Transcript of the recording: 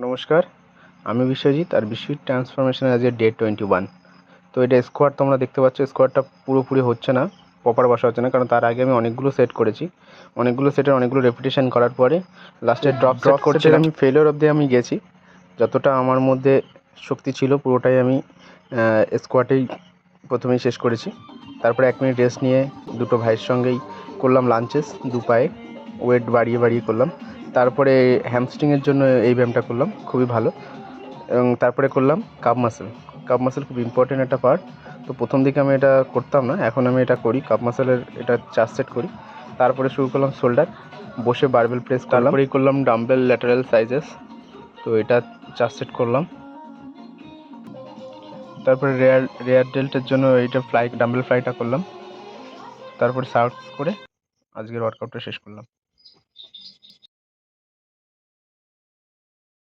নমস্কার, আমি বিশ্বজিৎ আর বিশ্বজিৎ ট্রান্সফরমেশন আজকে ডে 21। তো এটা স্কোয়াড তোমরা দেখতে পাচ্ছ, স্কোয়াডটা পুরোপুরি হচ্ছে না, প্রপার বসা হচ্ছে না, কারণ তার আগে আমি অনেকগুলো সেট করেছি। অনেকগুলো সেটের অনেকগুলো রেপিটেশন করার পরে লাস্টে ড্রপ করছিলাম। আমি ফেলিওর অবধি আমি গেছি, যতটা আমার মধ্যে শক্তি ছিল পুরোটাই আমি স্কোয়াডেই প্রথমেই শেষ করেছি। তারপরে 1 মিনিট রেস্ট নিয়ে দুটো ভাইয়ের সঙ্গেই করলাম লাঞ্চেস, দু পায়ে ওয়েট বাড়িয়ে বাড়িয়ে করলাম। তারপরে হ্যামস্ট্রিংয়ের জন্য এই ব্যায়ামটা করলাম, খুবই ভালো। এবং তারপরে করলাম কাপ মাসেল। কাপ মাসেল খুব ইম্পর্টেন্ট একটা পার্ট। তো প্রথম দিকে আমি এটা করতাম না, এখন আমি এটা করি, কাপ মাসেলের এটা 4 সেট করি। তারপরে শুরু করলাম শোল্ডার, বসে বারবেল প্রেস করলাম। তারপরেই করলাম ডাম্বেল ল্যাটারাল সাইজেস, তো এটা 4 সেট করলাম। তারপরে রেয়ার ডেল্টের জন্য এইটা ডাম্বেল ফ্লাইটা করলাম। তারপরে সার্ভস করে আজকের ওয়ার্কআউটটা শেষ করলাম।